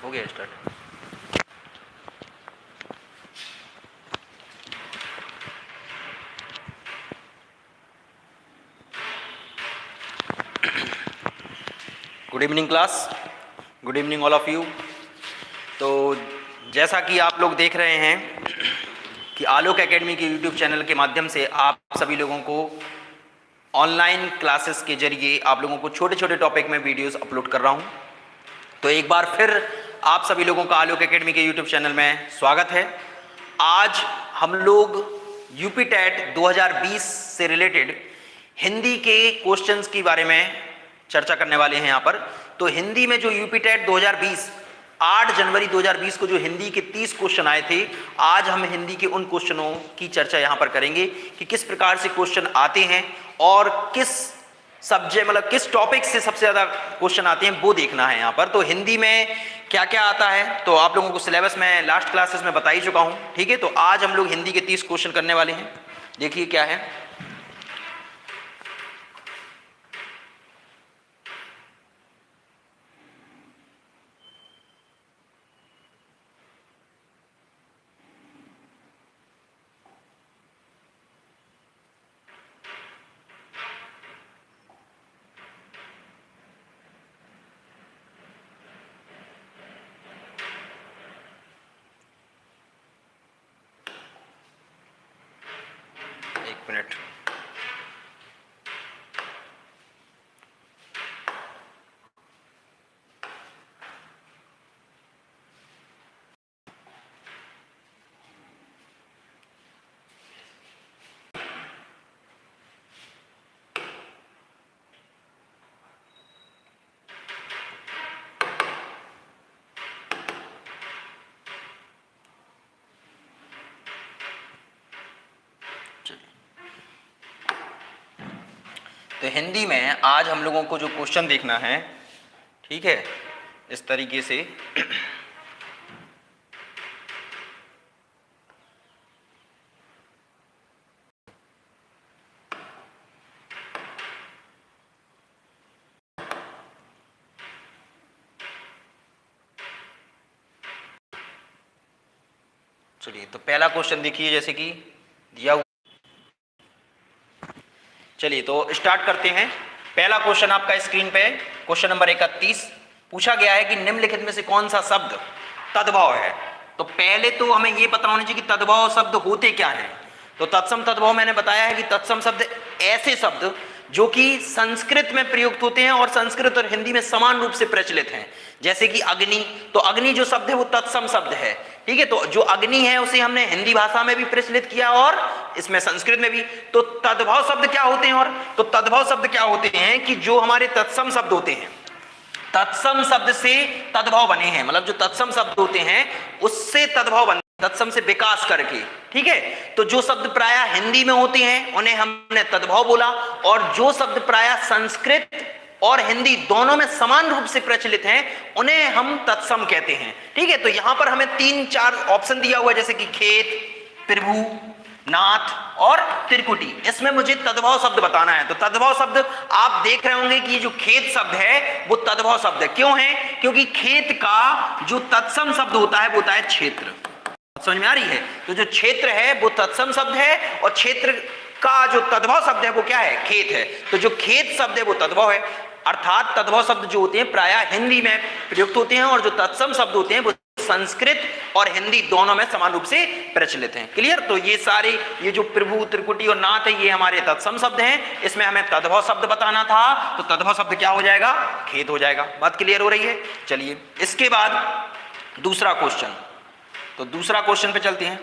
हो गया start. Good evening class, good evening all of you. तो जैसा कि आप लोग देख रहे हैं कि आलोक एकेडमी के यूट्यूब चैनल के माध्यम से आप सभी लोगों को ऑनलाइन क्लासेस के जरिए आप लोगों को छोटे छोटे टॉपिक में वीडियोस अपलोड कर रहा हूं। तो एक बार फिर आप सभी लोगों का आलोक एकेडमी के यूट्यूब चैनल में स्वागत है। आज हम लोग यूपी टेट 2020 से रिलेटेड हिंदी के क्वेश्चंस के बारे में चर्चा करने वाले हैं यहाँ पर। तो हिंदी में जो यूपी टेट 2020 8 जनवरी 2020 को जो हिंदी के 30 क्वेश्चन आए थे, आज हम हिंदी के उन क्वेश्चनों की चर्चा यहाँ पर करेंगे कि किस प्रकार से क्वेश्चन आते हैं और किस सब्जेक्ट मतलब किस टॉपिक से सबसे ज़्यादा क्वेश्चन आते हैं वो देखना है यहाँ पर। तो हिंदी में क्या क्या आता है तो आप लोगों को सिलेबस में लास्ट क्लासेस में बता ही चुका हूँ, ठीक है। तो आज हम लोग हिंदी के 30 क्वेश्चन करने वाले हैं। देखिए क्या है। एक मिनट। तो हिंदी में आज हम लोगों को जो क्वेश्चन देखना है, ठीक है, इस तरीके से चलिए। तो पहला क्वेश्चन देखिए जैसे कि दिया हुआ। चलिए तो स्टार्ट करते हैं। पहला क्वेश्चन आपका स्क्रीन पे, क्वेश्चन नंबर 31 पूछा गया है कि निम्नलिखित में से कौन सा शब्द तद्भव है। तो पहले तो हमें यह पता होना चाहिए कि तद्भव शब्द होते क्या हैं। तो तत्सम तद्भव मैंने बताया है कि तत्सम शब्द ऐसे शब्द जो कि संस्कृत में प्रयुक्त होते हैं और संस्कृत और हिंदी में समान रूप से प्रचलित हैं। जैसे कि अग्नि, तो अग्नि जो शब्द है वो तत्सम शब्द है, ठीक है। तो जो अग्नि है उसे हमने हिंदी भाषा में भी प्रचलित किया और इसमें संस्कृत में भी। तो तद्भव शब्द क्या होते हैं, और तो तद्भव शब्द क्या होते हैं कि जो हमारे तत्सम शब्द होते हैं, तत्सम शब्द से तद्भव बने हैं, मतलब जो तत्सम शब्द होते हैं उससे तद्भव बने, तत्सम से विकास करके, ठीक है। तो जो शब्द प्रायः हिंदी में होते हैं उन्हें हमने तद्भव बोला, और जो शब्द प्रायः संस्कृत और हिंदी दोनों में समान रूप से प्रचलित हैं उन्हें हम तत्सम कहते हैं, ठीक है। तो यहां पर हमें 3-4 ऑप्शन दिया हुआ है, जैसे कि खेत, प्रभु, नाथ और त्रिकुटी। इसमें मुझे तद्भव शब्द बताना है। तो तद्भव शब्द आप देख रहे होंगे कि ये जो खेत शब्द है वो तद्भव शब्द है। क्यों है? क्योंकि खेत का जो तत्सम शब्द होता है वो होता है क्षेत्र। समझ में आ रही है? तो जो क्षेत्र है वो तत्सम शब्द है और क्षेत्र का जो तद्भव शब्द है वो क्या है? खेत है। तो जो खेत शब्द है वो तद्भव है, अर्थात तद्भव शब्द जो होते हैं प्रायः हिंदी में प्रयुक्त होते हैं और जो तत्सम शब्द होते हैं वो संस्कृत और हिंदी दोनों में समान रूप से प्रचलित हैं। क्लियर? तो ये सारे ये जो प्रभु, त्रिकुटी और नाथ है ये हमारे तत्सम शब्द हैं। इसमें हमें तद्भव शब्द बताना था, तो तद्भव शब्द क्या हो जाएगा? खेत हो जाएगा। बात क्लियर हो रही है? चलिए इसके बाद दूसरा क्वेश्चन। तो दूसरा क्वेश्चन पे चलते हैं।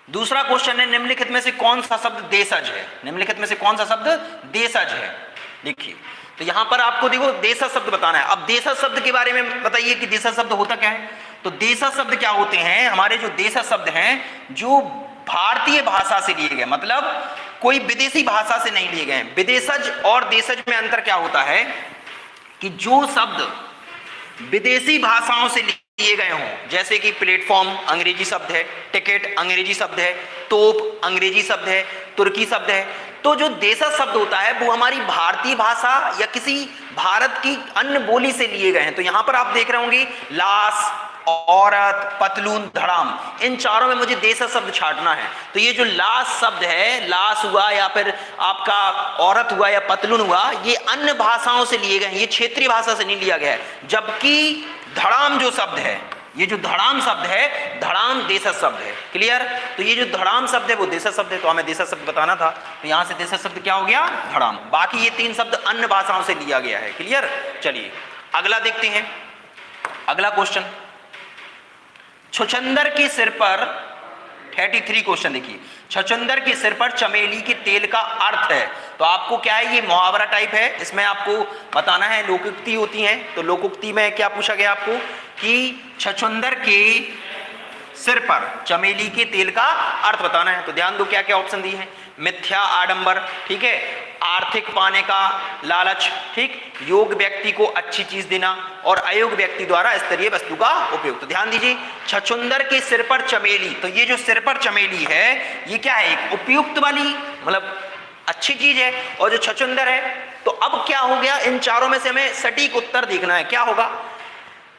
दूसरा क्वेश्चन है निम्नलिखित में से कौन सा शब्द देशज है? निम्नलिखित में से कौन सा शब्द देशज है? देखिए तो यहां पर आपको देखो देशज शब्द बताना है। अब देशज शब्द के बारे में बताइए कि देशज शब्द होता क्या है। तो देशज शब्द क्या होते हैं? हमारे जो देशज शब्द हैं जो भारतीय भाषा से लिए गए, मतलब कोई विदेशी भाषा से नहीं लिए गए। विदेशज और देशज में अंतर क्या होता है कि जो शब्द विदेशी भाषाओं से लिए गए हों, जैसे कि प्लेटफॉर्म अंग्रेजी शब्द है, टिकट अंग्रेजी शब्द है, तोप अंग्रेजी शब्द है, तुर्की शब्द है, तो जो देशज शब्द होता है वो हमारी भारतीय भाषा या किसी भारत की अन्य बोली से लिए गए हैं। तो यहां पर आप देख रहे होंगे लाश, औरत, पतलून, धड़ाम, इन चारों में मुझे देशज शब्द छांटना है। तो ये जो लाश शब्द है, लाश हुआ या फिर आपका औरत हुआ या पतलून हुआ, ये अन्य भाषाओं से लिए गए हैं, ये क्षेत्रीय भाषा से नहीं लिया गया है। जबकि धड़ाम जो शब्द है, ये जो धड़ाम शब्द है, धड़ाम देशज शब्द है। क्लियर? तो ये जो धड़ाम शब्द है वो देशज शब्द है, तो हमें देशज शब्द बताना था, तो यहां से देशज शब्द क्या हो गया? धड़ाम। बाकी ये 3 शब्द अन्य भाषाओं से लिया गया है। क्लियर? चलिए अगला देखते हैं। अगला क्वेश्चन, छुछंदर के सिर पर 33 क्वेश्चन देखिए, छछुंदर के सिर पर चमेली के तेल का अर्थ है। तो आपको क्या है, ये मुहावरा टाइप है, इसमें आपको बताना है, लोकोक्ति होती है। तो लोकोक्ति में क्या पूछा गया आपको कि छछुंदर के सिर पर चमेली के तेल का अर्थ बताना है। तो ध्यान दो क्या क्या ऑप्शन दिए हैं। मिथ्या आडंबर, ठीक है, आर्थिक पाने का लालच, ठीक, योग व्यक्ति को अच्छी चीज देना और अयोग व्यक्ति द्वारा स्तरीय वस्तु का उपयोग। तो ध्यान दीजिए, छछुंदर के सिर पर चमेली, तो ये जो सिर पर चमेली है ये क्या है? एक उपयुक्त वाली, मतलब अच्छी चीज है। और जो छछुंदर है, तो अब क्या हो गया, इन चारों में से हमें सटीक उत्तर देखना है, क्या होगा।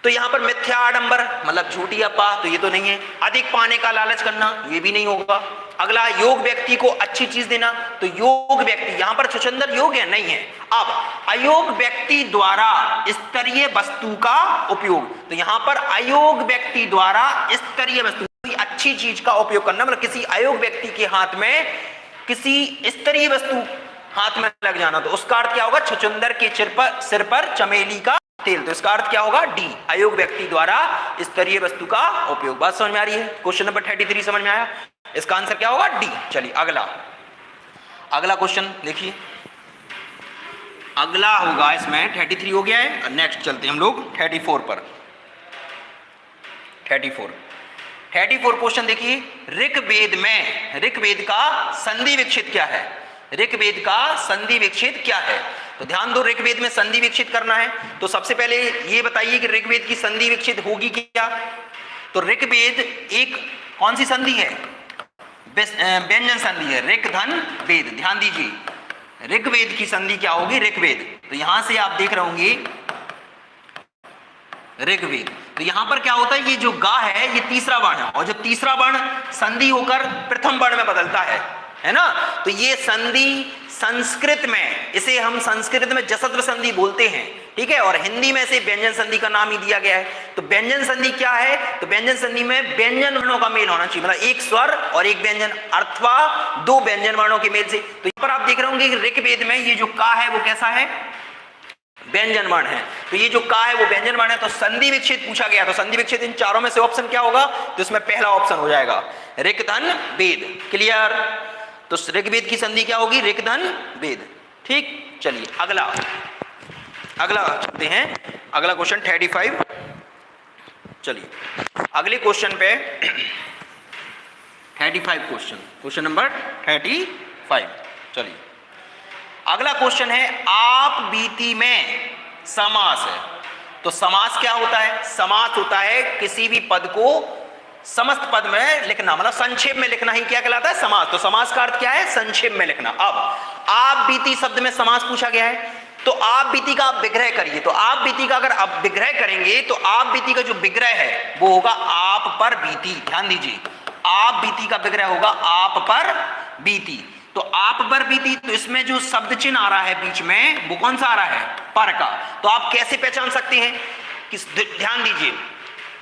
तो यहां पर मिथ्या आडंबर मतलब झूठी अफवाह, तो ये तो नहीं है। अधिक पाने का लालच करना, ये भी नहीं होगा। अगला, योग व्यक्ति को अच्छी चीज देना, तो योग व्यक्ति, यहां पर छछुंदर योग है, नहीं है। अब अयोग व्यक्ति द्वारा स्तरीय वस्तु का उपयोग, तो यहां पर अयोग व्यक्ति द्वारा स्तरीय वस्तु, कोई अच्छी चीज का उपयोग करना, मतलब किसी अयोग व्यक्ति के हाथ में किसी स्तरीय वस्तु हाथ में लग जाना, तो उसका अर्थ क्या होगा? छछुंदर के सिर पर चमेली का तेल। तो इसका अर्थ क्या होगा? डी, अयोग व्यक्ति द्वारा स्तरीय वस्तु का उपयोग। बात समझ में आ रही है? क्वेश्चन नंबर 33 समझ में आया? इसका आंसर क्या होगा? डी। चलिए अगला क्वेश्चन देखिए, अगला होगा, इसमें 33 हो गया है, नेक्स्ट चलते हैं हम लोग 34 पर। 34 क्वेश्चन देखिए, ऋग्वेद का संधि विच्छेद क्या है? ऋग्वेद का संधि विच्छेद क्या है? तो ध्यान दो, ऋग्वेद में संधि विच्छेद करना है, तो सबसे पहले ये बताइए कि ऋग्वेद की संधि विच्छेद होगी क्या? तो ऋग्वेद एक कौन सी संधि है? व्यंजन संधि है, ऋक धन वेद। ध्यान दीजिए, ऋग्वेद की संधि क्या होगी? ऋग्वेद। तो यहां से आप देख रहे होंगे ऋग्वेद, तो यहां पर क्या होता है, ये जो गा है ये तीसरा वर्ण है, और जो तीसरा वर्ण संधि होकर प्रथम वर्ण में बदलता है ना। तो ये संधि संस्कृत में, इसे हम संस्कृत में जसत्व संधि बोलते हैं, ठीक है, और हिंदी में से व्यंजन संधि का नाम ही दिया गया है। तो व्यंजन संधि क्या है? तो व्यंजन संधि में व्यंजन वर्णों का मेल होना चाहिए, मतलब एक स्वर और एक व्यंजन, अथवा 2 व्यंजन वर्णों के मेल से। तो यहाँ पर आप देख रहे होंगे कि ऋग्वेद में ये जो का है वो कैसा है? व्यंजन वर्ण है। तो ये जो का है वो व्यंजन वर्ण है। तो संधि विच्छेद पूछा गया, तो संधि विच्छेद इन चारों में से ऑप्शन क्या होगा? तो इसमें पहला ऑप्शन हो जाएगा ऋक धन वेद। क्लियर? तो ऋग्वेद की संधि क्या होगी? ऋक धन वेद। ठीक, चलिए अगला चलते हैं, अगला क्वेश्चन 35। चलिए अगले क्वेश्चन पे 35 क्वेश्चन नंबर 35। चलिए अगला क्वेश्चन है, आप बीती में समास है। तो समास क्या होता है? समास होता है किसी भी पद को समस्त पद में लिखना, मतलब संक्षेप में लिखना ही क्या कहलाता है? समास। तो समास का अर्थ क्या है? संक्षेप में लिखना। अब आप बीती शब्द में समास पूछा गया है, तो आप बीती का आप विग्रह करिए। तो आप बीती का अगर आप विग्रह करेंगे, तो आप बीती का जो विग्रह है वो होगा आप पर बीती। ध्यान दीजिए, आप बीती का विग्रह होगा आप पर बीती। तो आप पर बीती, तो इसमें जो शब्द चिन्ह आ रहा है बीच में, वो कौन सा आ रहा है? पर का। तो आप कैसे पहचान सकते हैं? ध्यान दीजिए,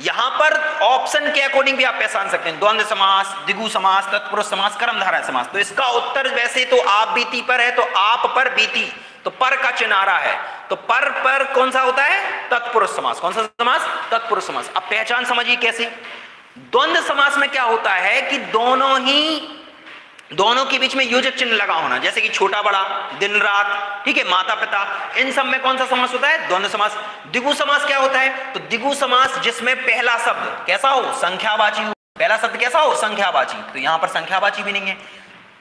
यहां पर ऑप्शन के अकॉर्डिंग भी आप पहचान सकते हैं, द्वंद्व समास, द्विगु समास, तत्पुरुष समास, कर्मधारय समास। तो इसका उत्तर वैसे तो आप बीती पर है, तो आप पर बीती, तो पर का चिन्ह आ रहा है, तो पर कौन सा होता है? तत्पुरुष समास। कौन सा समास? तत्पुरुष समास। अब पहचान समझिए कैसे। द्वंद्व समास में क्या होता है कि दोनों के बीच में योजक चिन्ह लगा होना, जैसे कि छोटा बड़ा, दिन रात, ठीक है, माता पिता, इन सब में कौन सा समास होता है? द्वंद्व समास। द्विगु समास क्या होता है? तो द्विगु समास जिसमें पहला शब्द कैसा हो? संख्यावाची हो। पहला शब्द कैसा हो? संख्यावाची। तो यहां पर संख्यावाची भी नहीं है।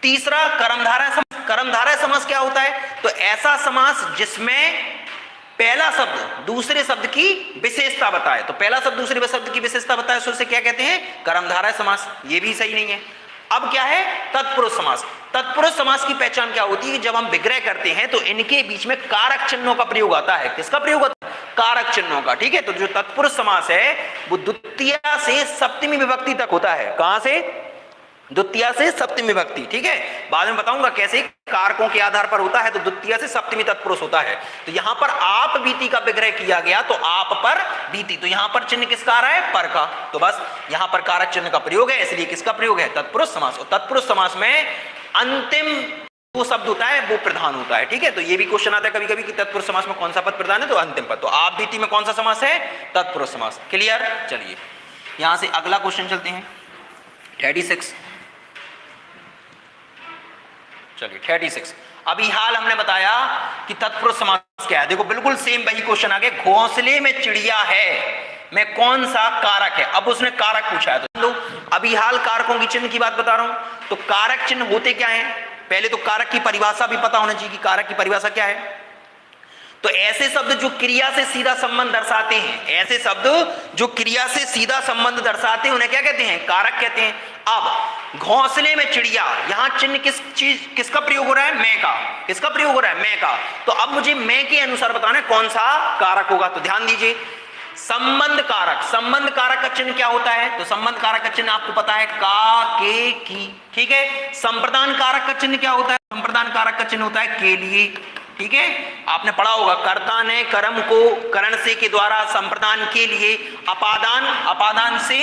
तीसरा कर्मधारय समास। कर्मधारय समास क्या होता है? तो ऐसा समास जिसमें पहला शब्द दूसरे शब्द की विशेषता बताए। तो पहला शब्द दूसरे शब्द की विशेषता बताए, उसे क्या कहते हैं? कर्मधारय समास। ये भी सही नहीं है। अब क्या है तत्पुरुष समास। तत्पुरुष समास की पहचान क्या होती है? जब हम विग्रह करते हैं तो इनके बीच में कारक चिन्हों का प्रयोग आता है। किसका प्रयोग होता है? कारक चिन्हों का। ठीक है, तो जो तत्पुरुष समास है वो द्वितीय से सप्तमी विभक्ति तक होता है। कहां से? द्वितीय से सप्तमी विभक्ति। ठीक है, बाद में बताऊंगा कैसे कारकों के आधार पर होता है। तो द्वितीय से सप्तमी तत्पुरुष होता है। तो यहां पर आप बीती का विग्रह किया गया तो आप पर बीती, तो यहां पर चिन्ह किसका आ रहा है? पर का। तो बस यहां पर कारक चिन्ह का प्रयोग है, इसलिए किसका प्रयोग है? तत्पुरुष समास। और तत्पुरुष समास में अंतिम वो शब्द होता है वो प्रधान होता है। ठीक है, तो ये भी क्वेश्चन आता है कभी कभी कि तत्पुरुष समास में कौन सा पद प्रधान है? तो अंतिम पद। तो आप बीती में कौन सा समास है? तत्पुरुष समास। क्लियर? चलिए यहां से अगला क्वेश्चन चलते हैं 36। चलिए 36। अभी हाल हमने बताया कि तत्पुरुष समास क्या है। देखो बिल्कुल सेम वही क्वेश्चन आ गया। घोंसले में चिड़िया है में कौन सा कारक है? अब उसने कारक पूछा है। तो अभी हाल कारकों की चिन्ह की बात बता रहा हूं। तो कारक चिन्ह होते क्या हैं? पहले तो कारक की परिभाषा भी पता होना चाहिए कि कारक की परिभाषा क्या है। तो ऐसे शब्द जो क्रिया से सीधा संबंध दर्शाते हैं, ऐसे शब्द जो क्रिया से सीधा संबंध दर्शाते हैं उन्हें क्या कहते हैं? कारक कहते हैं। अब घोंसले में चिड़िया, यहां चिन्ह किसका प्रयोग हो रहा है? मैं का। किसका प्रयोग हो रहा है? मैं का। तो अब मुझे मैं के अनुसार बताना है कौन सा कारक होगा। तो ध्यान दीजिए, संबंध कारक। संबंध कारक का चिन्ह क्या होता है? तो संबंध कारक का चिन्ह आपको पता है का, के, की। ठीक है, संप्रदान कारक का चिन्ह क्या होता है? संप्रदान कारक का चिन्ह होता है के लिए। ठीक है, आपने पढ़ा होगा कर्ता ने कर्म को करण से के द्वारा संप्रदान के लिए अपादान, अपादान से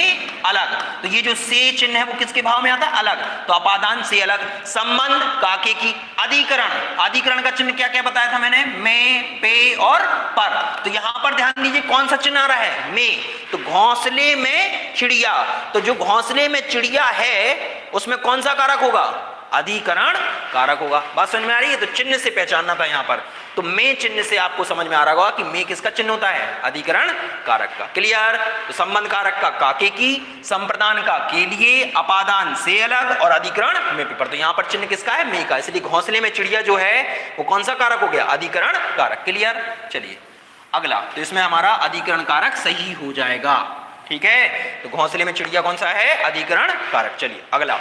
अलग। तो ये जो से चिन्ह है वो किसके भाव में आता है? अलग। तो अपादान से अलग। संबंध काके की। अधिकरण, अधिकरण का चिन्ह क्या क्या बताया था मैंने? में, पे और पर। तो यहां पर ध्यान दीजिए कौन सा चिन्ह आ रहा है? में। तो घोंसले में चिड़िया, तो जो घोंसले में चिड़िया है उसमें कौन सा कारक होगा? अधिकरण कारक होगा। बात समझ में आ रही है? तो चिन्ह से पहचानना था यहां पर। तो में चिन्ह से आपको समझ में आ रहा होगा कि में किसका चिन्ह होता है? अधिकरण कारक का। क्लियर? तो संबंध कारक का काके की, संप्रदान का के लिए, अपादान से अलग और अधिकरण में पेपर। तो यहां पर चिन्ह किसका है? में का। इसलिए घोंसले में चिड़िया जो है वो कौन सा कारक हो गया? अधिकरण कारक। क्लियर? चलिए अगला, तो इसमें हमारा अधिकरण कारक सही हो जाएगा। ठीक है, तो घोंसले में चिड़िया कौन सा है? अधिकरण कारक। चलिए अगला,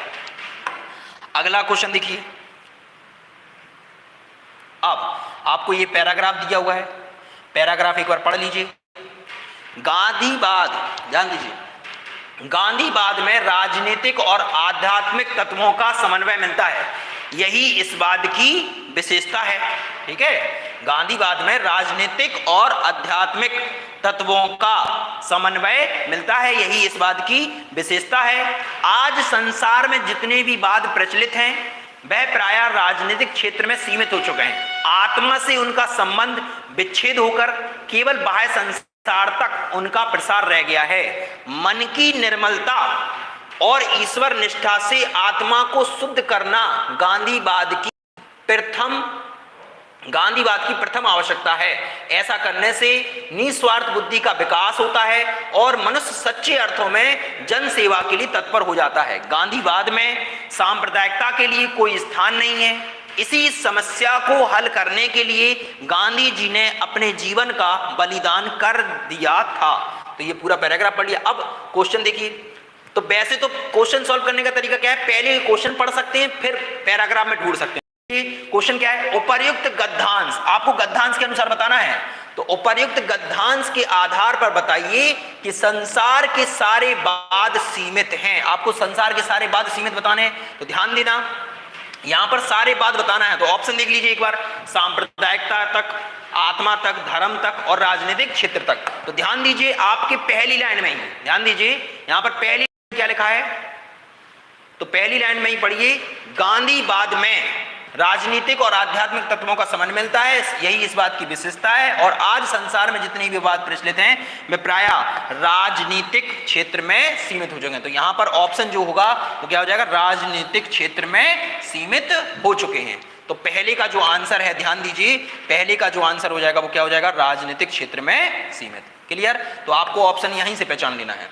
अगला क्वेश्चन देखिए। अब आपको ये पैराग्राफ दिया हुआ है, पैराग्राफ एक बार पढ़ लीजिए। गांधीवाद, ध्यान दीजिए, गांधीवाद में राजनीतिक और आध्यात्मिक तत्वों का समन्वय मिलता है, यही इस वाद की विशेषता है। ठीक है, गांधीवाद में राजनीतिक और आध्यात्मिक तत्वों का समन्वय मिलता है, यही इस वाद की विशेषता है। आज संसार में जितने भी वाद प्रचलित हैं वह प्रायः राजनीतिक क्षेत्र में सीमित हो चुके हैं। आत्मा से उनका संबंध विच्छेद होकर केवल बाह्य संसार तक उनका प्रसार रह गया है। मन की निर्मलता और ईश्वर निष्ठा से आत्मा को शुद्ध करना गांधीवाद की प्रथम आवश्यकता है। ऐसा करने से निस्वार्थ बुद्धि का विकास होता है और मनुष्य सच्चे अर्थों में जन सेवा के लिए तत्पर हो जाता है। गांधीवाद में सांप्रदायिकता के लिए कोई स्थान नहीं है। इसी समस्या को हल करने के लिए गांधी जी ने अपने जीवन का बलिदान कर दिया था। तो ये पूरा पैराग्राफ पढ़ लिया। अब क्वेश्चन देखिए। तो वैसे तो क्वेश्चन सॉल्व करने का तरीका क्या है? पहले क्वेश्चन पढ़ सकते हैं फिर पैराग्राफ में ढूंढ सकते हैं। क्वेश्चन क्या है? उपर्युक्त गद्यांश, आपको गद्यांश के अनुसार बताना है। तो उपर्युक्त गद्यांश के आधार पर बताइए कि संसार के सारे वाद सीमित हैं। आपको संसार के सारे वाद सीमित बताने हैं। तो ध्यान देना, यहां पर सारे वाद बताना है। तो ऑप्शन देख लीजिए एक बार, सांप्रदायिकता तक, आत्मा तक, धर्म तक और राजनीतिक क्षेत्र तक। तो ध्यान दीजिए आपके पहली लाइन में ही, ध्यान दीजिए यहां पर पहली क्या लिखा है? तो पहली लाइन में ही पढ़िए, गांधीवाद में राजनीतिक और आध्यात्मिक तत्वों का समन्वय मिलता है, यही इस बात की विशेषता है। और आज संसार में जितने भी वाद प्रचलित हैं वे प्रायः राजनीतिक क्षेत्र में सीमित हो चुके हैं। तो यहां पर ऑप्शन जो होगा वो क्या हो जाएगा? राजनीतिक क्षेत्र में सीमित हो चुके हैं। तो पहले का जो आंसर है, ध्यान दीजिए, पहले का जो आंसर हो जाएगा वो क्या हो जाएगा? राजनीतिक क्षेत्र में सीमित। क्लियर? तो आपको ऑप्शन यहीं से पहचान लेना है,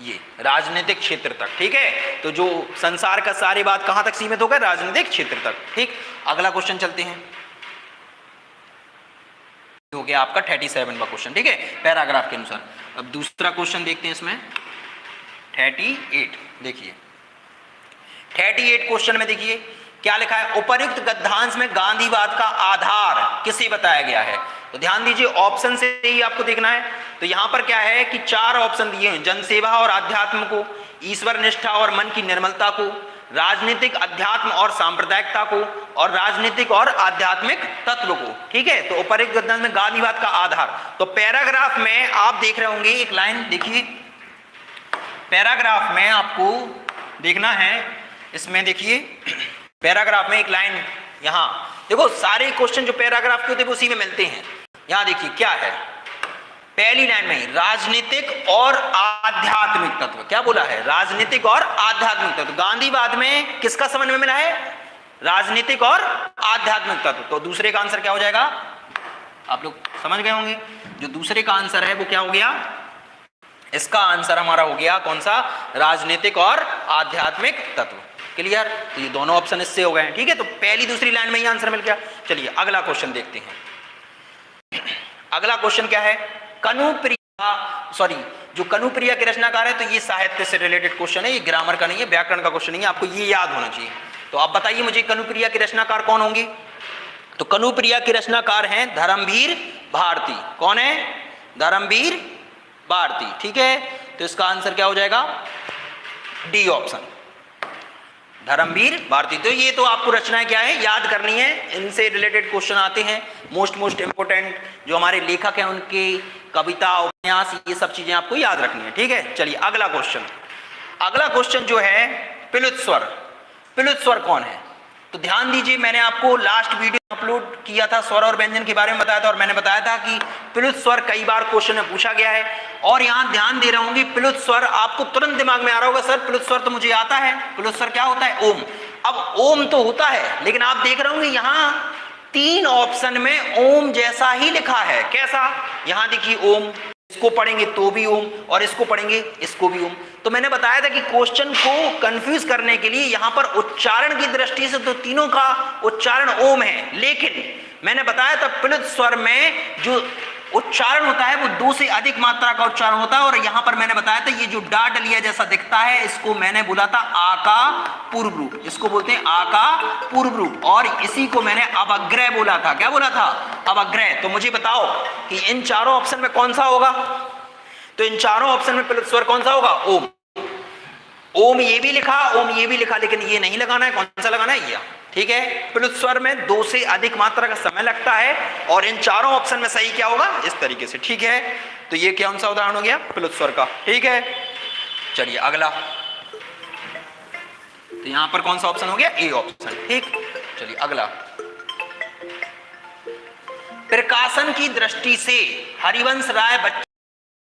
ये राजनीतिक क्षेत्र तक। ठीक है, तो जो संसार का सारे बात कहां तक सीमित होगा? राजनीतिक क्षेत्र तक। ठीक, अगला क्वेश्चन चलते हैं। हो गया आपका 37वां क्वेश्चन। ठीक है, पैराग्राफ के अनुसार। अब दूसरा क्वेश्चन देखते हैं इसमें 38। देखिए 38 क्वेश्चन में देखिए क्या लिखा है, उपर्युक्त गद्यांश में गांधीवाद का आधार किसे बताया गया है। तो ध्यान दीजिए ऑप्शन से ही आपको देखना है। तो यहां पर क्या है कि 4 ऑप्शन दिए हैं, जनसेवा और आध्यात्म को, ईश्वर निष्ठा और मन की निर्मलता को, राजनीतिक अध्यात्म और सांप्रदायिकता को, और राजनीतिक और आध्यात्मिक तत्व को। ठीक है, तो उपर्युक्त गद्यांश में गांधीवाद का आधार। तो पैराग्राफ में आप देख रहे होंगे एक लाइन देखिए, पैराग्राफ में आपको देखना है, इसमें देखिए पैराग्राफ में एक लाइन, यहां देखो सारे क्वेश्चन जो पैराग्राफ के होते हैं उसी में मिलते हैं। यहां देखिए क्या है, पहली लाइन में राजनीतिक और आध्यात्मिक तत्व, क्या बोला है, राजनीतिक और आध्यात्मिक तत्व। गांधीवाद में किसका समझ में मिला है, राजनीतिक और आध्यात्मिक तत्व। तो दूसरे का आंसर क्या हो जाएगा, आप लोग समझ गए होंगे, जो दूसरे का आंसर है वो क्या हो गया, इसका आंसर हमारा हो गया कौन सा, राजनीतिक और आध्यात्मिक तत्व। क्लियर, तो ये दोनों ऑप्शन इससे हो गए। ठीक है, तो पहली दूसरी लाइन में ही आंसर मिल गया। चलिए अगला क्वेश्चन देखते हैं। अगला क्वेश्चन क्या है, कनुप्रिया, सॉरी जो कनुप्रिया के रचनाकार है, तो ये साहित्य से रिलेटेड क्वेश्चन है, ये ग्रामर का नहीं है, व्याकरण का क्वेश्चन नहीं है, आपको ये याद होना चाहिए। तो आप बताइए मुझे कनुप्रिया के रचनाकार कौन होंगे। तो कनुप्रिया के रचनाकार हैं धर्मवीर भारती। कौन है, धर्मवीर भारती। ठीक है, तो इसका आंसर क्या हो जाएगा, डी ऑप्शन, धर्मवीर भारती। तो ये तो आपको रचनाएं क्या है याद करनी है, इनसे रिलेटेड क्वेश्चन आते हैं, मोस्ट इंपोर्टेंट जो हमारे लेखक हैं उनके कविता उपन्यास, ये सब चीजें आपको याद रखनी है। ठीक है, चलिए अगला क्वेश्चन। अगला क्वेश्चन जो है पिलुत स्वर। पिलुत स्वर कौन है, तो ध्यान दीजिए, मैंने आपको लास्ट वीडियो अपलोड किया था, स्वर और व्यंजन के बारे में बताया था, और मैंने बताया था कि पिलुत स्वर कई बार क्वेश्चन में पूछा गया है। और यहां ध्यान दे रहा हूं कि पिलुत स्वर आपको तुरंत दिमाग में आ रहा होगा, सर पिलुत स्वर तो मुझे आता है, पिलुत स्वर क्या होता है, ओम। अब ओम तो होता है, लेकिन आप देख रहे होंगे यहां 3 ऑप्शन में ओम जैसा ही लिखा है। कैसा, यहां देखिए ओम, इसको पढ़ेंगे तो भी ओम, और इसको पढ़ेंगे इसको भी ओम। तो मैंने बताया था कि क्वेश्चन को कंफ्यूज करने के लिए यहां पर उच्चारण की दृष्टि से तो तीनों का उच्चारण ओम है, लेकिन मैंने बताया था पिलुत स्वर में जो उच्चारण होता है वो 2 से अधिक मात्रा का उच्चारण होता है। और यहां पर मैंने बताया था ये जो डा डलिया जैसा दिखता है, इसको मैंने बोला था आ का पूर्व रूप, इसको बोलते हैं आ का पूर्व रूप, और इसी को मैंने अवग्रह बोला था। क्या बोला था, अवग्रह। तो मुझे बताओ कि इन चारों ऑप्शन में कौन सा होगा, तो इन चारों ऑप्शन में पिलुत स्वर कौन सा होगा, ओम। ओम ये भी लिखा, ओम ये भी लिखा, लेकिन ये नहीं लगाना है, कौन सा लगाना है, ये। ठीक है, पिलुत स्वर में 2 से अधिक मात्रा का समय लगता है, और इन चारों ऑप्शन में सही क्या होगा, इस तरीके से। ठीक है, तो ये कौन सा उदाहरण हो गया, पिलुत स्वर का। ठीक है, चलिए अगला, तो यहां पर कौन सा ऑप्शन हो गया, ए ऑप्शन। ठीक, चलिए अगला, प्रकाशन की दृष्टि से हरिवंश राय बच्चन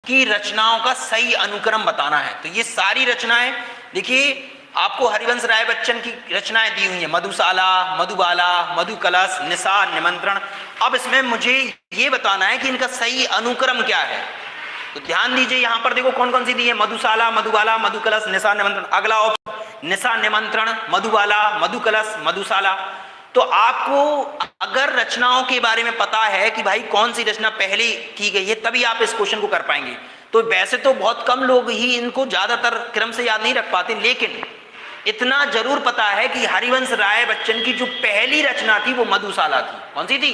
की रचनाओं का सही अनुक्रम बताना है। तो ये सारी रचनाएं देखिए, आपको हरिवंश राय बच्चन की रचनाएं दी हुई हैं, मधुशाला, मधुबाला, मधुकलश, निसार, निमंत्रण। अब इसमें मुझे ये बताना है कि इनका सही अनुक्रम क्या है। तो ध्यान दीजिए, यहां पर देखो कौन कौन सी दी है, मधुशाला, मधुबाला, मधुकलश, निसार, निमंत्रण। अगला ऑप्शन निसार, निमंत्रण, मधुबाला, मधुकलश, मधुशाला। तो आपको अगर रचनाओं के बारे में पता है कि भाई कौन सी रचना पहले की गई है, तभी आप इस क्वेश्चन को कर पाएंगे। तो वैसे तो बहुत कम लोग ही इनको ज्यादातर क्रम से याद नहीं रख पाते, लेकिन इतना जरूर पता है कि हरिवंश राय बच्चन की जो पहली रचना थी वो मधुशाला थी। कौन सी थी,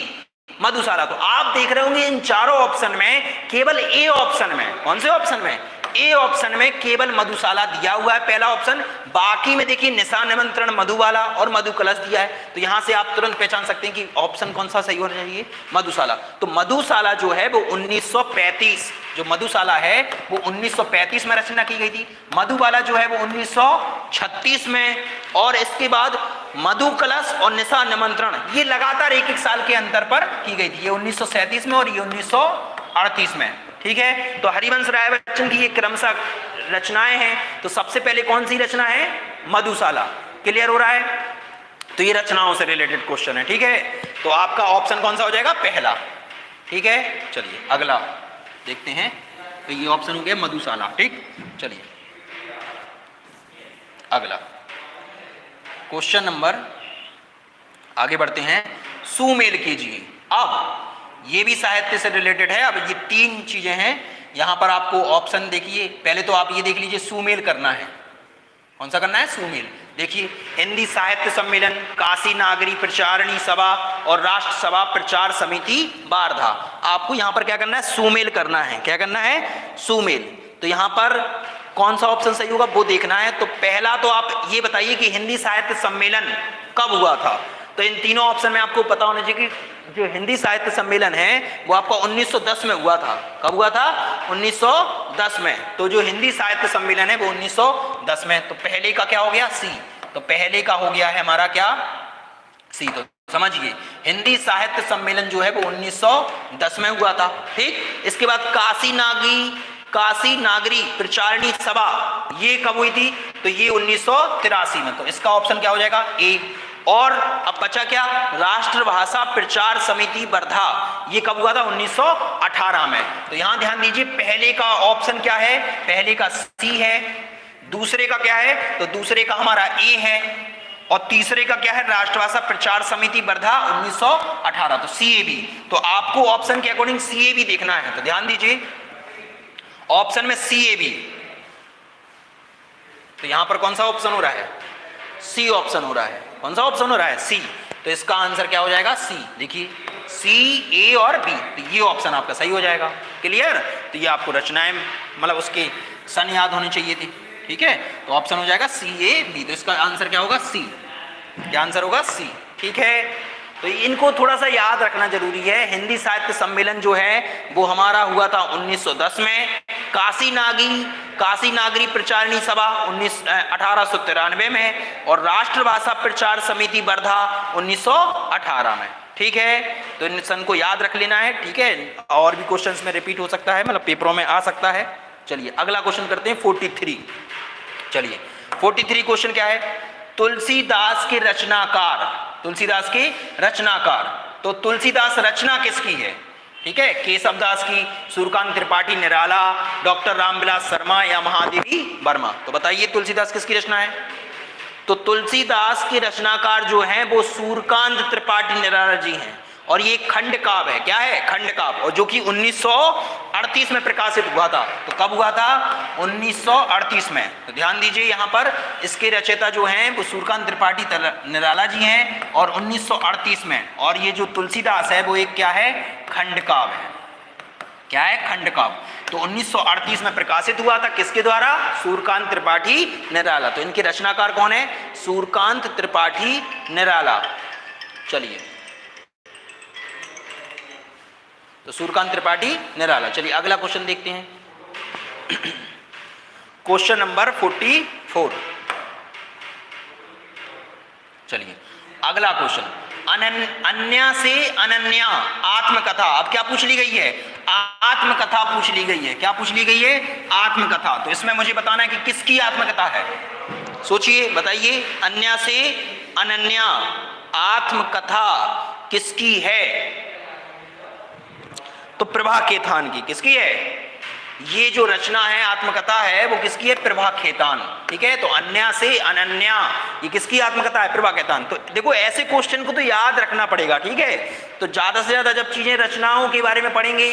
मधुशाला। तो आप देख रहे होंगे इन चारों ऑप्शन में केवल ए ऑप्शन में, कौन से ऑप्शन में, ए ऑप्शन में केवल मधुशाला दिया हुआ है, पहला ऑप्शन। बाकी में देखिए निसार, निमंत्रण, मधुबाला और मधुकलश दिया है। तो यहां से आप तुरंत पहचान सकते हैं कि ऑप्शन कौन सा सही होना चाहिए, मधुशाला। तो मधुशाला जो है वो 1935, जो मधुशाला है वो 1935 में रचना की गई थी। मधुबाला जो है वो 1936 में, और इसके बाद मधुकलश और निसार, निमंत्रण ये लगातार एक साल के अंतर पर की गई थी। ये 1937 में और ये 1938 में। ठीक है, तो हरिवंश राय बच्चन की ये क्रमशः रचनाएं हैं। तो सबसे पहले कौन सी रचना है, मधुशाला। क्लियर हो रहा है, तो ये रचनाओं से रिलेटेड क्वेश्चन है। ठीक है, तो आपका ऑप्शन कौन सा हो जाएगा, पहला। ठीक है, चलिए अगला देखते हैं। तो ये ऑप्शन हो गया मधुशाला। ठीक, चलिए अगला क्वेश्चन नंबर, आगे बढ़ते हैं। सुमेल कीजिए। अब ये भी साहित्य से रिलेटेड है। अब ये 3 चीजें हैं, यहां पर आपको ऑप्शन देखिए। पहले तो आप ये देख लीजिए, सुमेल करना है। कौन सा करना है, सुमेल। देखिए, हिंदी साहित्य सम्मेलन, काशी नागरी प्रचारणी सभा और राष्ट्र सभा प्रचार समिति वार्धा। आपको यहां पर क्या करना है, सुमेल करना है। क्या करना है, सुमेल। तो यहां पर कौन सा ऑप्शन सही होगा वो देखना है। तो पहला तो आप ये बताइए कि हिंदी साहित्य सम्मेलन कब हुआ था। तो इन तीनों ऑप्शन में आपको पता होना चाहिए कि जो हिंदी साहित्य सम्मेलन है वो आपका 1910 में हुआ था। कब हुआ था, 1910 में। तो जो हिंदी साहित्य सम्मेलन है वो 1910 में। तो पहले का क्या हो गया, सी। तो पहले का हो गया है हमारा क्या, सी। तो समझिए, हिंदी साहित्य सम्मेलन जो है वो 1910 में हुआ था। ठीक, इसके बाद काशी नागरी प्रचारणी सभा, ये कब हुई थी, तो ये 1983 में। तो इसका ऑप्शन क्या हो जाएगा, ए। और अब बचा क्या, राष्ट्रभाषा प्रचार समिति वर्धा, ये कब हुआ था, 1918 में। तो यहां ध्यान दीजिए, पहले का ऑप्शन क्या है, पहले का सी है, दूसरे का क्या है, तो दूसरे का हमारा ए है, और तीसरे का क्या है, राष्ट्रभाषा प्रचार समिति वर्धा 1918। तो सी ए बी। तो आपको ऑप्शन के अकॉर्डिंग सी ए बी देखना है। तो ध्यान दीजिए, ऑप्शन में सी ए बी। तो यहां पर कौन सा ऑप्शन हो रहा है, सी ऑप्शन हो रहा है। कौन सा ऑप्शन हो रहा है, सी। तो इसका आंसर क्या हो जाएगा, सी। देखिए, सी, ए और बी, तो ये ऑप्शन आपका सही हो जाएगा। क्लियर। तो ये आपको रचनाएं मतलब उसके सन याद होने चाहिए थी। ठीक है, तो ऑप्शन हो जाएगा सी ए बी। तो इसका आंसर क्या होगा, सी। क्या आंसर होगा, सी। ठीक है, तो इनको थोड़ा सा याद रखना जरूरी है। हिंदी साहित्य सम्मेलन जो है वो हमारा हुआ था 1910 में। काशी नागरी प्रचारणी सभा 1893 में, और राष्ट्रभाषा प्रचार समिति वर्धा 1918 में। ठीक है, तो इन सन को याद रख लेना है। ठीक है, और भी क्वेश्चंस में रिपीट हो सकता है, मतलब पेपरों में आ सकता है। चलिए अगला क्वेश्चन करते हैं, 43। चलिए 43 क्वेश्चन क्या है, तुलसीदास के रचनाकार। तो तुलसीदास रचना किसकी है, ठीक है, केशवदास की, सूर्यकांत त्रिपाठी निराला, डॉक्टर रामविलास शर्मा या महादेवी वर्मा। तो बताइए तुलसीदास किसकी रचना है। तो तुलसीदास के रचनाकार जो हैं वो सूर्यकांत त्रिपाठी निराला जी हैं, और ये खंड काव्य है। क्या है, खंड काव्य, और जो कि 1938 में प्रकाशित हुआ था। तो कब हुआ था, 1938 में। तो ध्यान दीजिए, यहाँ पर इसके रचयिता जो हैं वो सूर्यकांत त्रिपाठी निराला जी हैं, और 1938 में। और ये जो तुलसीदास है वो एक क्या है, खंड काव्य है। क्या है, खंड काव्य। तो 1938 में प्रकाशित हुआ था, किसके द्वारा, सूर्यकांत त्रिपाठी निराला। तो इनके रचनाकार कौन है, सूर्यकांत त्रिपाठी निराला। चलिए, तो सूर्यकांत त्रिपाठी निराला। चलिए अगला क्वेश्चन देखते हैं, क्वेश्चन नंबर 44। चलिए अगला क्वेश्चन, अन्या से अनन्या आत्मकथा। अब क्या पूछ ली गई है, आत्मकथा पूछ ली गई है। क्या पूछ ली गई है, आत्मकथा। तो इसमें मुझे बताना है कि किसकी आत्मकथा है। सोचिए, बताइए, अन्या से अनन्या आत्मकथा किसकी है। तो प्रभा खेतान की। किसकी है, ये जो रचना है, आत्मकथा है, वो किसकी है, प्रभा खेतान। ठीक है, तो अन्या से अनन्या, ये किसकी आत्मकथा है, प्रभा खेतान। तो देखो, ऐसे क्वेश्चन को तो याद रखना पड़ेगा। ठीक है, तो ज्यादा से ज्यादा जब चीजें रचनाओं के बारे में पढ़ेंगे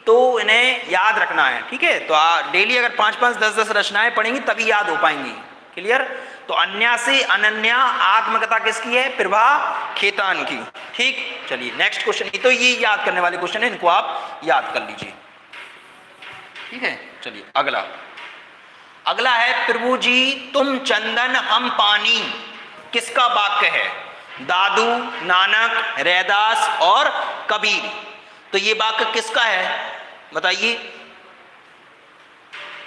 तो इन्हें याद रखना है। ठीक है, तो डेली अगर 5-5, 10-10 रचनाएं पढ़ेंगी तभी याद हो पाएंगी। क्लियर। तो अन्या से अनन्या आत्मकथा किसकी है, प्रभा खेतान की। ठीक, चलिए नेक्स्ट क्वेश्चन। तो ये याद करने वाले क्वेश्चन है, इनको आप याद कर लीजिए। ठीक है, चलिए अगला है, प्रभु जी तुम चंदन हम पानी, किसका वाक्य है, दादू, नानक, रैदास और कबीर। तो ये वाक्य किसका है, बताइए।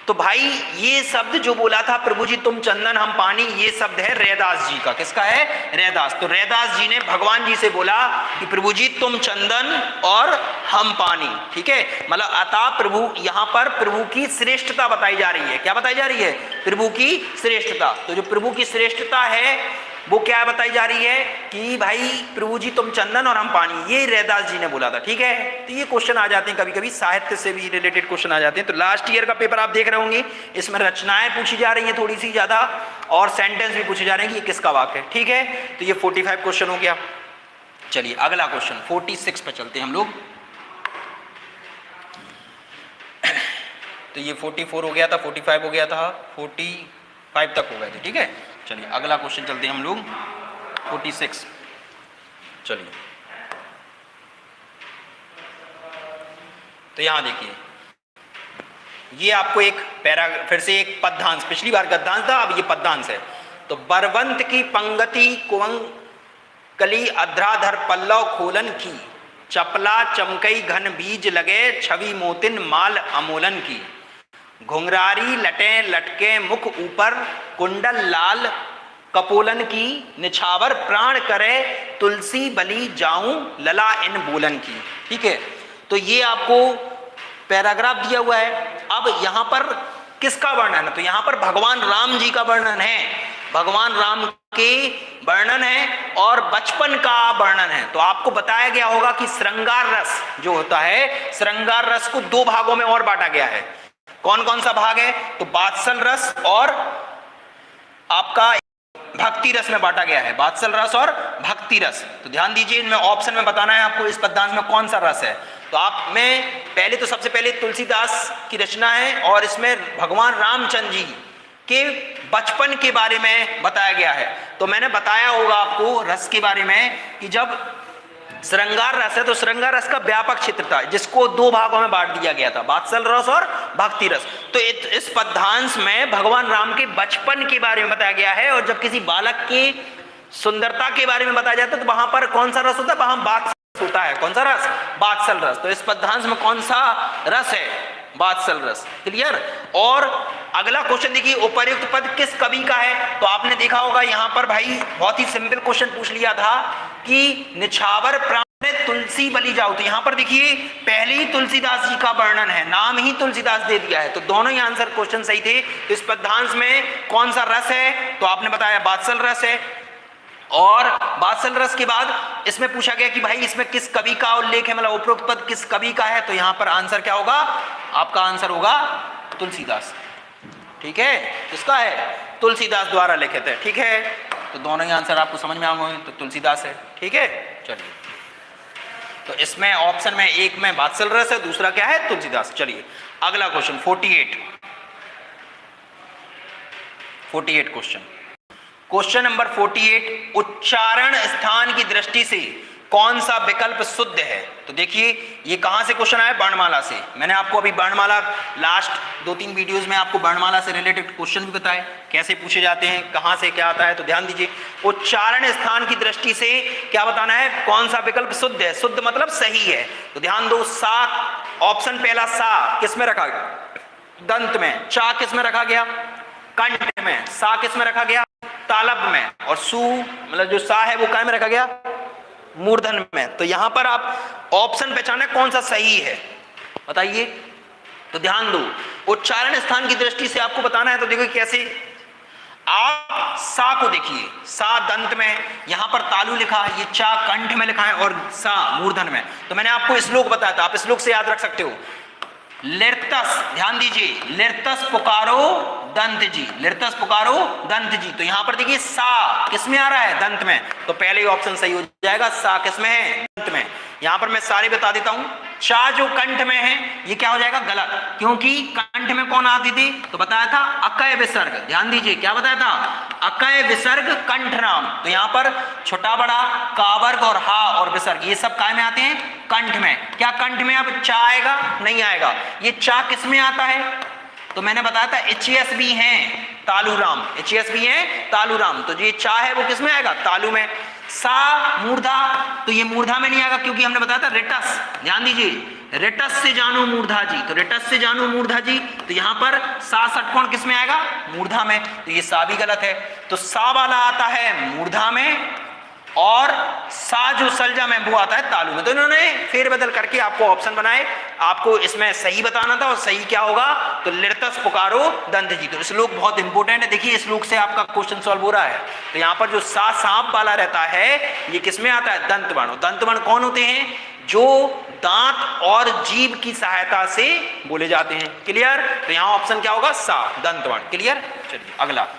तो भाई ये शब्द जो बोला था, प्रभु जी तुम चंदन हम पानी, ये शब्द है रैदास जी का। किसका है, रैदास। तो रैदास जी ने भगवान जी से बोला कि प्रभु जी तुम चंदन और हम पानी। ठीक है, मतलब अतः प्रभु, यहां पर प्रभु की श्रेष्ठता बताई जा रही है। क्या बताई जा रही है, प्रभु की श्रेष्ठता। तो जो प्रभु की श्रेष्ठता है वो क्या बताई जा रही है कि भाई प्रभु जी तुम चंदन और हम पानी, ये रैदास जी ने बोला था। ठीक है, तो ये क्वेश्चन आ जाते हैं, कभी कभी साहित्य से भी रिलेटेड क्वेश्चन आ जाते हैं। तो लास्ट ईयर का पेपर आप देख रहे होंगे, इसमें रचनाएं पूछी जा रही हैं थोड़ी सी ज्यादा, और सेंटेंस भी पूछे जा रहे हैं कि ये किसका वाक्य है। ठीक है, तो ये 45 क्वेश्चन हो गया। चलिए अगला क्वेश्चन 46 पे चलते हैं हम लोग। तो ये 44 हो गया था, 45 हो गया था, 45 तक हो गए थे। ठीक है, चलिए अगला क्वेश्चन चलते हैं हम लोग 46। चलिए तो यहां देखिए, ये आपको एक पैरा, फिर से एक पद्यांश, पिछली बार गद्यांश था, अब ये पद्यांश है। तो बरवंत की पंगति कुवंग कली अध्राधर पल्लव खोलन की, चपला चमकई घन बीज लगे छवि मोतिन माल अमोलन की, घुंघरारी लटे लटके मुख ऊपर कुंडल लाल कपोलन की, निछावर प्राण करे तुलसी बलि जाऊं लला इन बोलन की। ठीक है, तो ये आपको पैराग्राफ दिया हुआ है। अब यहां पर किसका वर्णन है? तो यहां पर भगवान राम जी का वर्णन है, भगवान राम के वर्णन है और बचपन का वर्णन है। तो आपको बताया गया होगा कि श्रृंगार रस जो होता है, श्रृंगार रस को दो भागों में और बांटा गया है। कौन कौन सा भाग है? तो वात्सल रस और आपका भक्ति रस में बांटा गया है, वात्सल रस और भक्ति रस। तो ध्यान दीजिए, इनमें ऑप्शन में बताना है आपको इस पद्यांश में कौन सा रस है। तो आप में पहले तो सबसे पहले तुलसीदास की रचना है और इसमें भगवान रामचंद्र जी के बचपन के बारे में बताया गया है। तो मैंने बताया होगा आपको रस के बारे में कि जब श्रृंगार रस है तो श्रृंगार रस का व्यापक क्षेत्र था, जिसको दो भागों में बांट दिया गया था, वात्सल रस और भक्ति रस। तो इस पद्यांश में भगवान राम के बचपन के बारे में बताया गया है, और जब किसी बालक की सुंदरता के बारे में बताया जाता है तो वहां पर कौन सा रस होता है? वहां वात्सल होता है। कौन सा रस? वात्सल रस। तो इस पद्यांश में कौन सा रस है? वात्सल रस। क्लियर? और अगला क्वेश्चन देखिए, उपर्युक्त पद किस कवि का है? तो आपने देखा होगा यहां पर भाई बहुत ही सिंपल क्वेश्चन पूछ लिया था कि निछावर प्राण तुलसी बलि जाओ। तो यहां पर देखिए पहले ही तुलसीदास जी का वर्णन है, नाम ही तुलसीदास दे दिया है। तो दोनों ही आंसर क्वेश्चन सही थे। तो इस पद्यांश में कौन सा रस है? तो आपने बताया वात्सल रस है। और वात्सल रस के बाद इसमें पूछा गया कि भाई इसमें किस कवि का उल्लेख है, मतलब उपरोक्त पद किस कवि का है? तो यहां पर आंसर क्या होगा? आपका आंसर होगा तुलसीदास। ठीक है, किसका है? तुलसीदास द्वारा लिखित है। ठीक है, तो दोनों ही आंसर आपको समझ में आएंगे, तो तुलसीदास है। ठीक है, चलिए तो इसमें ऑप्शन में एक में वात्सल रस है, दूसरा क्या है? तुलसीदास। चलिए अगला क्वेश्चन 48 क्वेश्चन। क्वेश्चन नंबर 48, उच्चारण स्थान की दृष्टि से कौन सा विकल्प शुद्ध है? तो देखिए ये कहां से क्वेश्चन आया? वर्णमाला से। मैंने आपको अभी वर्णमाला लास्ट 2-3 वीडियोस में आपको वर्णमाला से रिलेटेड क्वेश्चन भी बताए, कैसे पूछे जाते हैं, कहां से क्या आता है। तो ध्यान दीजिए, उच्चारण स्थान की दृष्टि से क्या बताना है? कौन सा विकल्प शुद्ध है? शुद्ध मतलब सही है। तो ध्यान दो, सा ऑप्शन पहला, सा किस में रखा गया? दंत में। चा किस में रखा गया? कंठ में। सा किस में रखा गया? तालब में। और सु मतलब जो सा है वो काय में रखा गया? मूर्धन में। तो यहां पर आप ऑप्शन पहचाने कौन सा सही है, बताइए। तो ध्यान दो, उच्चारण स्थान की दृष्टि से आपको बताना है। तो देखो कैसे, आप सा को देखिए, सा दंत में, यहां पर तालु लिखा है, ये चा कंठ में लिखा है और सा मूर्धन में। तो मैंने आपको श्लोक बताया था, आप श्लोक से याद रख सकते हो। लिरतस, ध्यान दीजिए, लिरतस पुकारो दंत जी, लिरतस पुकारो दंत जी। तो यहां पर देखिए सा किस में आ रहा है? दंत में। तो पहले ही ऑप्शन सही हो जाएगा, सा किस में है? दंत में। यहां पर मैं सारे बता देता हूं। चा जो कंठ में है ये क्या हो जाएगा? गलत, क्योंकि कंठ में कौन आती थी? तो बताया था अकय विसर्ग। ध्यान दीजिए, क्या बताया था? अकय विसर्ग कंठ नाम। तो यहां पर छोटा बड़ा कावर्ग और हा और विसर्ग ये सब काय में आते हैं? कंठ में। क्या कंठ में अब चा आएगा? नहीं आएगा। ये चा किस में आता है? तो मैंने बताया था एचएस भी हैं तालुराम, एचएस भी हैं तालुराम। तो ये चा है वो किस में आएगा? तालु में। सा मूर्धा, तो ये मूर्धा में नहीं आएगा क्योंकि हमने बताया था रिटस। ध्यान दीजिए, रिटस से जानो मूर्धा जी। तो रिटस से जानो मूर्धा जी, तो यहां पर सा षटकोण किस में आएगा? मूर्धा में। तो ये सा भी गलत है। तो सा वाला आता है मूर्धा में और सा जो सलजा में वो आता है तालु में। तो इन्होंने फेरबदल करके आपको ऑप्शन बनाए, आपको इसमें सही बताना था। और सही क्या होगा? तो लिरतस पुकारो दंत जी। तो श्लोक बहुत इंपॉर्टेंट है, देखिए श्लोक से आपका क्वेश्चन सॉल्व हो रहा है। तो यहाँ पर जो सा सांप वाला रहता है ये किस में आता है? दंतवर्ण। दंतवर्ण कौन होते हैं? जो दांत और जीभ की सहायता से बोले जाते हैं। क्लियर? तो यहाँ ऑप्शन क्या होगा? सा, दंतवर्ण। क्लियर? चलिए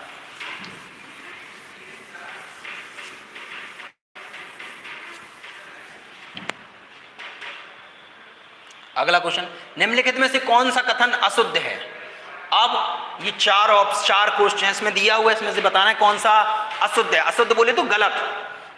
अगला क्वेश्चन, निम्नलिखित में से कौन सा कथन अशुद्ध है? अब ये चार क्वेश्चन में दिया हुआ है, इसमें से बताना है कौन सा अशुद्ध है। अशुद्ध बोले तो गलत,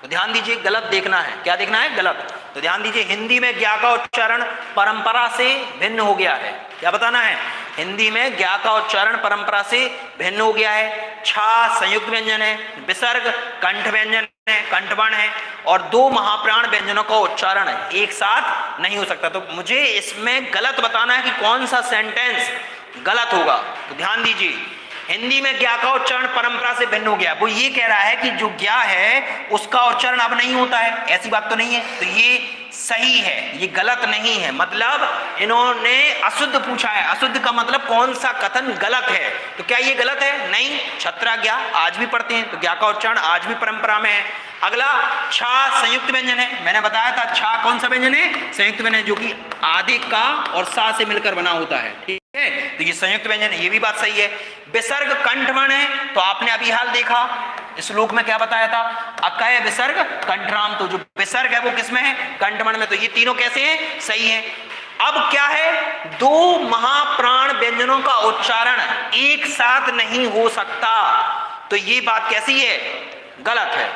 तो ध्यान दीजिए गलत देखना है। क्या देखना है? गलत। तो ध्यान दीजिए हिंदी में ज्ञा का उच्चारण परंपरा से भिन्न हो गया है। क्या बताना है? हिंदी में ज्ञा का उच्चारण परंपरा से भिन्न हो गया है। छा संयुक्त व्यंजन है, विसर्ग कंठ व्यंजन है, कंठवर्ण है, और दो महाप्राण व्यंजनों का उच्चारण एक साथ नहीं हो सकता। तो मुझे इसमें गलत बताना है कि कौन सा सेंटेंस गलत होगा। तो ध्यान दीजिए हिंदी में ज्ञा का उच्चारण परंपरा से भिन्न हो गया, वो ये कह रहा है कि जो ज्ञा है उसका उच्चारण अब नहीं होता है, ऐसी बात तो नहीं है। तो ये सही है, ये गलत नहीं है। मतलब इन्होंने अशुद्ध पूछा है। अशुद्ध का मतलब कौन सा कथन गलत है। तो क्या ये गलत है? नहीं। छत्रा ज्ञा आज भी पढ़ते हैं, तो ज्ञा का उच्चारण आज भी परंपरा में है। अगला छा संयुक्त व्यंजन है। मैंने बताया था छा कौन सा व्यंजन है? संयुक्त व्यंजन, जो कि आदि का और सा से मिलकर बना होता है। ठीक है, तो ये संयुक्त व्यंजन है, ये भी बात सही है। विसर्ग कंठवर्ण है, तो आपने अभी हाल देखा श्लोक में क्या बताया था? अकय विसर्ग कंठराम। तो जो विसर्ग है वो किसमें है? कंठवर्ण में। तो ये तीनों कैसे हैं? सही है। अब क्या है? दो महाप्राण व्यंजनों का उच्चारण एक साथ नहीं हो सकता। तो ये बात कैसी है? गलत है।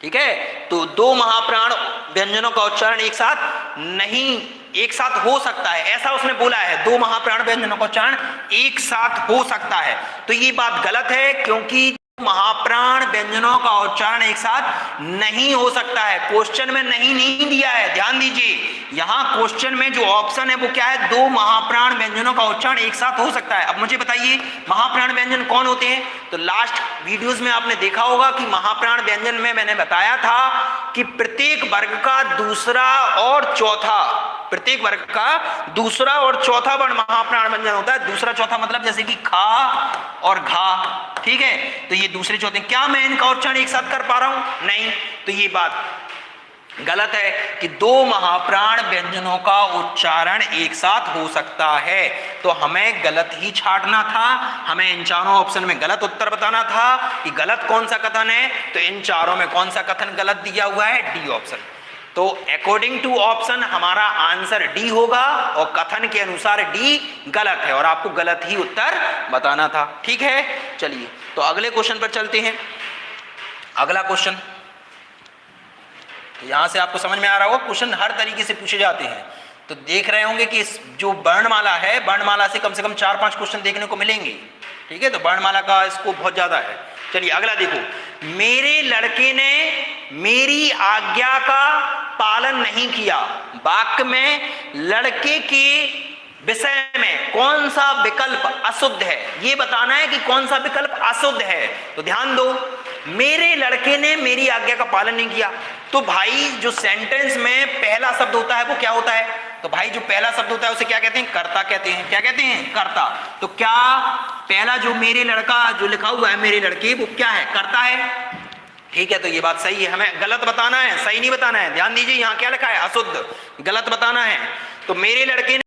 ठीक है, तो दो महाप्राण व्यंजनों का उच्चारण एक साथ हो सकता है, ऐसा उसने बोला है। दो महाप्राण व्यंजनों का उच्चारण एक साथ हो सकता है। तो ये बात गलत है, क्योंकि महाप्राण व्यंजनों का उच्चारण एक साथ नहीं हो सकता है। क्वेश्चन में नहीं दिया है, ध्यान दीजिए। यहां क्वेश्चन में जो ऑप्शन है वो क्या है? दो महाप्राण व्यंजनों का उच्चारण एक साथ हो सकता है। अब मुझे बताइए महाप्राण व्यंजन कौन होते हैं? तो लास्ट वीडियोस में आपने देखा होगा कि महाप्राण व्यंजन में मैंने बताया था कि प्रत्येक वर्ग का दूसरा और चौथा वर्ण महाप्राण व्यंजन होता है। दूसरा चौथा मतलब जैसे कि खा और घा। ठीक है, तो ये दूसरे चौथे। क्या मैं इनका उच्चारण एक साथ कर पा रहा हूं? नहीं। तो ये बात गलत है कि दो महाप्राण व्यंजनों का उच्चारण एक साथ हो सकता है। तो हमें गलत ही छांटना था, हमें इन चारों ऑप्शन में गलत उत्तर बताना था कि गलत कौन सा कथन है। तो इन चारों में कौन सा कथन गलत दिया हुआ है? D option. तो अकॉर्डिंग टू ऑप्शन हमारा आंसर डी होगा, और कथन के अनुसार डी गलत है, और आपको गलत ही उत्तर बताना था। ठीक है, चलिए तो अगले क्वेश्चन पर चलते हैं। अगला क्वेश्चन, यहां से आपको समझ में आ रहा होगा क्वेश्चन हर तरीके से पूछे जाते हैं। तो देख रहे होंगे कि जो वर्णमाला है, वर्णमाला से कम 4-5 क्वेश्चन देखने को मिलेंगे। ठीक है, तो वर्णमाला का स्कोप बहुत ज्यादा है। चलिए अगला देखो, मेरे लड़के ने मेरी आज्ञा का पालन नहीं किया। वाक्य में लड़के के विषय में कौन सा विकल्प अशुद्ध है, ये बताना है कि कौन सा विकल्प अशुद्ध है। तो ध्यान दो, मेरे लड़के ने मेरी आज्ञा का पालन नहीं किया। तो भाई जो सेंटेंस में पहला शब्द होता है वो क्या होता है? तो भाई जो पहला शब्द होता है उसे क्या कहते हैं? कर्ता कहते हैं। क्या कहते हैं? कर्ता। तो क्या पहला जो मेरे लड़का जो लिखा हुआ है मेरे लड़के, वो क्या है? कर्ता है। ठीक है, तो ये बात सही है। हमें गलत बताना है, सही नहीं बताना है। ध्यान दीजिए यहाँ क्या लिखा है? अशुद्ध। गलत बताना है। तो मेरे लड़के